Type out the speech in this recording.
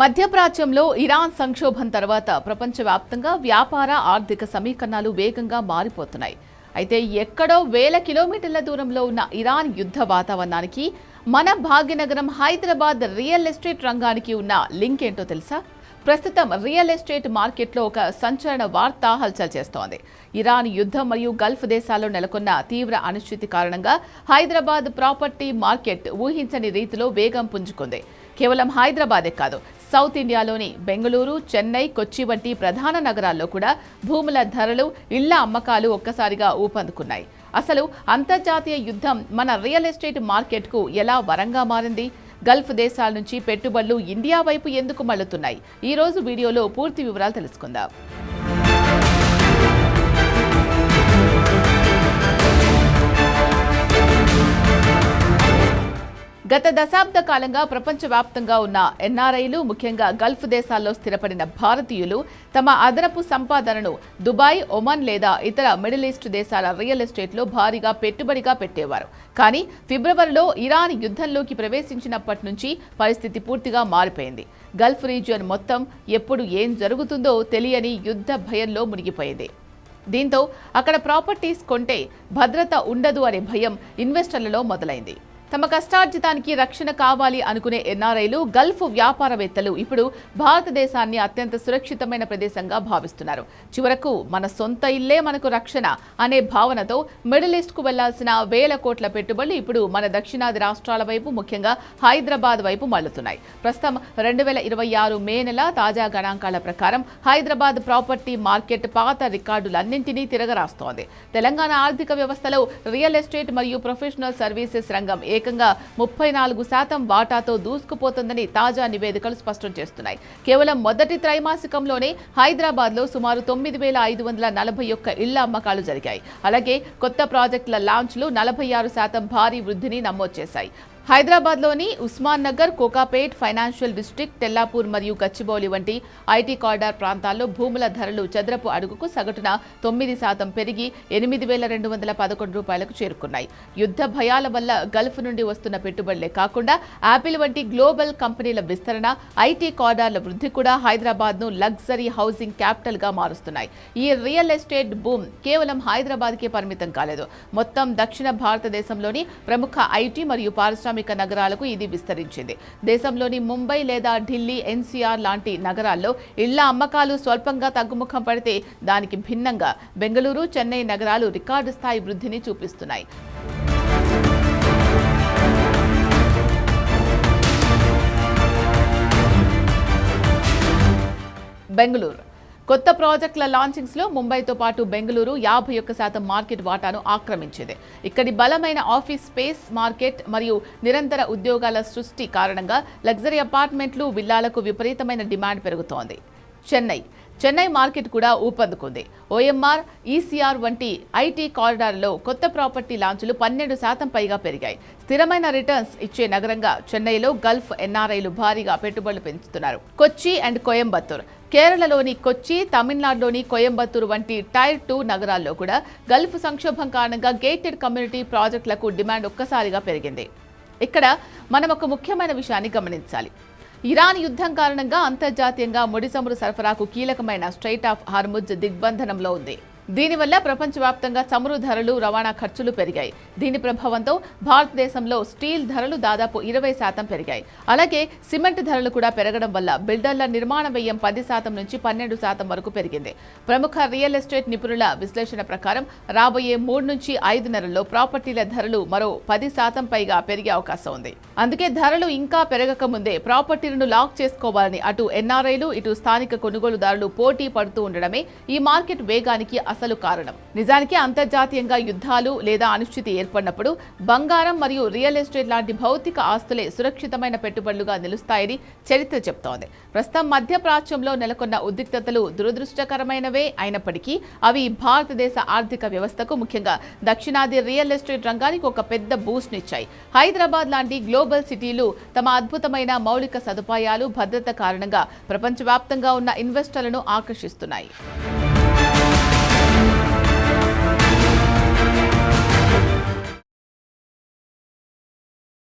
మధ్యప్రాచ్యంలో Iran సంక్షోభం తర్వాత ప్రపంచవ్యాప్తంగా వ్యాపార ఆర్థిక సమీకరణాలు వేగంగా మారిపోతున్నాయి. అయితే ఎక్కడో వేల కిలోమీటర్ల దూరంలో ఉన్న ఇరాన్ యుద్ధ వాతావరణానికి మన భాగ్యనగరం హైదరాబాద్ రియల్ ఎస్టేట్ రంగానికి ఉన్న లింక్ ఏంటో తెలుసా? ప్రస్తుతం రియల్ ఎస్టేట్ మార్కెట్లో ఒక సంచలన వార్త హల్చల్ చేస్తోంది. ఇరాన్ యుద్ధం మరియు గల్ఫ్ దేశాల్లో నెలకొన్న తీవ్ర అనిశ్చితి కారణంగా హైదరాబాద్ ప్రాపర్టీ మార్కెట్ ఊహించని రీతిలో వేగం పుంజుకుంది. కేవలం హైదరాబాదే కాదు, సౌత్ ఇండియాలోని బెంగళూరు, చెన్నై, కొచ్చి వంటి ప్రధాన నగరాల్లో కూడా భూముల ధరలు, ఇళ్ల అమ్మకాలు ఒక్కసారిగా ఊపందుకున్నాయి. అసలు అంతర్జాతీయ యుద్ధం మన రియల్ ఎస్టేట్ మార్కెట్కు ఎలా వరంగా మారింది? గల్ఫ్ దేశాల నుంచి పెట్టుబడులు ఇండియా వైపు ఎందుకు మళ్లుతున్నాయి? ఈ రోజు వీడియోలో పూర్తి వివరాలు తెలుసుకుందాం. గత దశాబ్ద కాలంగా ప్రపంచవ్యాప్తంగా ఉన్న ఎన్ఆర్ఐలు, ముఖ్యంగా గల్ఫ్ దేశాల్లో స్థిరపడిన భారతీయులు తమ అదనపు సంపాదనను దుబాయ్, ఒమన్ లేదా ఇతర మిడిల్ ఈస్ట్ దేశాల రియల్ ఎస్టేట్లో భారీగా పెట్టుబడిగా పెట్టేవారు. కానీ ఫిబ్రవరిలో ఇరాన్ యుద్ధంలోకి ప్రవేశించినప్పటి నుంచి పరిస్థితి పూర్తిగా మారిపోయింది. గల్ఫ్ రీజియన్ మొత్తం ఎప్పుడు ఏం జరుగుతుందో తెలియని యుద్ధ భయంలో మునిగిపోయింది. దీంతో అక్కడ ప్రాపర్టీస్ కొంటే భద్రత ఉండదు అనే భయం ఇన్వెస్టర్లలో మొదలైంది. తమ కష్టార్జితానికి రక్షణ కావాలి అనుకునే ఎన్ఆర్ఐలు, గల్ఫ్ వ్యాపారవేత్తలు ఇప్పుడు భారతదేశాన్ని అత్యంత సురక్షితమైన ప్రదేశంగా భావిస్తున్నారు. చివరకు మన సొంత ఇల్లే మనకు రక్షణ అనే భావనతో మిడిల్ ఈస్ట్కు వెళ్లాల్సిన వేల కోట్ల పెట్టుబడులు ఇప్పుడు మన దక్షిణాది రాష్ట్రాల వైపు, ముఖ్యంగా హైదరాబాద్ వైపు మళ్లుతున్నాయి. ప్రస్తుతం 2026 మే నెల తాజా గణాంకాల ప్రకారం హైదరాబాద్ ప్రాపర్టీ మార్కెట్ పాత రికార్డులన్నింటినీ తిరగరాస్తోంది. తెలంగాణ ఆర్థిక వ్యవస్థలో రియల్ ఎస్టేట్ మరియు ప్రొఫెషనల్ సర్వీసెస్ రంగం ఏకంగా 34% వాటాతో దూసుకుపోతుందని తాజా నివేదికలు స్పష్టం చేస్తున్నాయి. కేవలం మొదటి త్రైమాసికంలోనే హైదరాబాద్లో సుమారు 9,541 ఇళ్ల అమ్మకాలు జరిగాయి. అలాగే కొత్త ప్రాజెక్టుల లాంచ్లు 46% భారీ వృద్ధిని నమోదు చేశాయి. హైదరాబాద్లోని ఉస్మాన్ నగర్, కోకాపేట్, ఫైనాన్షియల్ డిస్ట్రిక్ట్, తెల్లాపూర్ మరియు గచ్చిబౌలి వంటి ఐటీ కారిడార్ ప్రాంతాల్లో భూముల ధరలు చదరపు అడుగుకు సగటున 9% పెరిగి 8,211 రూపాయలకు చేరుకున్నాయి. యుద్ధ భయాల వల్ల గల్ఫ్ నుండి వస్తున్న పెట్టుబడులే కాకుండా యాపిల్ వంటి గ్లోబల్ కంపెనీల విస్తరణ, ఐటీ కారిడార్ల వృద్ధి కూడా హైదరాబాద్ను లగ్జరీ హౌసింగ్ క్యాపిటల్గా మారుస్తున్నాయి. ఈ రియల్ ఎస్టేట్ బూమ్ కేవలం హైదరాబాద్కే పరిమితం కాలేదు. మొత్తం దక్షిణ భారతదేశంలోని ప్రముఖ ఐటీ మరియు పారిశ్రామిక నగరాలకు ఇది విస్తరించింది. దేశంలోని ముంబై లేదా ఢిల్లీ, ఎన్సీఆర్ లాంటి నగరాల్లో ఇళ్ల అమ్మకాలు స్వల్పంగా తగ్గుముఖం పడితే, దానికి భిన్నంగా బెంగళూరు, చెన్నై నగరాలు రికార్డు స్థాయి వృద్ధిని చూపిస్తున్నాయి. బెంగళూరు కొత్త ప్రాజెక్టుల లాంచింగ్స్లో ముంబైతో పాటు బెంగళూరు 51% మార్కెట్ వాటాను ఆక్రమించింది. ఇక్కడి బలమైన ఆఫీస్ స్పేస్ మార్కెట్ మరియు నిరంతర ఉద్యోగాల సృష్టి కారణంగా లగ్జరీ అపార్ట్మెంట్లు, విల్లాలకు విపరీతమైన డిమాండ్ పెరుగుతోంది. చెన్నై మార్కెట్ కూడా ఊపందుకుంది. ఓఎంఆర్, ఈసీఆర్ వంటి ఐటీ కారిడార్లో కొత్త ప్రాపర్టీ లాంచ్లు 12% పైగా పెరిగాయి. స్థిరమైన రిటర్న్స్ ఇచ్చే నగరంగా చెన్నైలో గల్ఫ్ ఎన్ఆర్ఐలు భారీగా పెట్టుబడులు పెంచుతున్నారు. కొచ్చి అండ్ కోయంబత్తూర్, కేరళలోని కొచ్చి, తమిళనాడులోని కోయంబత్తూరు వంటి టైర్ 2 నగరాల్లో కూడా గల్ఫ్ సంక్షోభం కారణంగా గేటెడ్ కమ్యూనిటీ ప్రాజెక్టులకు డిమాండ్ ఒక్కసారిగా పెరిగింది. ఇక్కడ మనం ఒక ముఖ్యమైన విషయాన్ని గమనించాలి. ఇరాన్ యుద్ధం కారణంగా అంతర్జాతీయంగా ముడి చమురు సరఫరాకు కీలకమైన స్ట్రైట్ ఆఫ్ హార్ముజ్ దిగ్బంధనంలో ఉంది. దీనివల్ల ప్రపంచవ్యాప్తంగా చమురు ధరలు, రవాణా ఖర్చులు పెరిగాయి. దీని ప్రభావంతో భారతదేశంలో స్టీల్ ధరలు దాదాపు 20% పెరిగాయి. అలాగే సిమెంట్ ధరలు కూడా పెరగడం వల్ల బిల్డర్ల నిర్మాణ వ్యయం 10% నుంచి 12% వరకు పెరిగింది. ప్రముఖ రియల్ ఎస్టేట్ నిపుణుల విశ్లేషణ ప్రకారం రాబోయే 3 నుంచి 5 నెలల్లో ప్రాపర్టీల ధరలు మరో 10% పైగా పెరిగే అవకాశం ఉంది. అందుకే ధరలు ఇంకా పెరగక ముందే ప్రాపర్టీలను లాక్ చేసుకోవాలని అటు ఎన్ఆర్ఐలు, ఇటు స్థానిక కొనుగోలుదారులు పోటీ పడుతూ ఉండడమే ఈ మార్కెట్ వేగానికి అసలు కారణం. నిజానికి అంతర్జాతీయంగా యుద్ధాలు లేదా అనిశ్చితి ఏర్పడినప్పుడు బంగారం మరియు రియల్ ఎస్టేట్ లాంటి భౌతిక ఆస్తులే సురక్షితమైన పెట్టుబడులుగా నిలుస్తాయని చరిత్ర చెప్తోంది. ప్రస్తుతం మధ్యప్రాచ్యంలో నెలకొన్న ఉద్రిక్తతలు దురదృష్టకరమైనవే అయినప్పటికీ అవి భారతదేశ ఆర్థిక వ్యవస్థకు, ముఖ్యంగా దక్షిణాది రియల్ ఎస్టేట్ రంగానికి ఒక పెద్ద బూస్ట్ నిచ్చాయి. హైదరాబాద్ లాంటి గ్లోబల్ సిటీలు తమ అద్భుతమైన మౌలిక సదుపాయాలు, భద్రత కారణంగా ప్రపంచవ్యాప్తంగా ఉన్న ఇన్వెస్టర్లను ఆకర్షిస్తున్నాయి.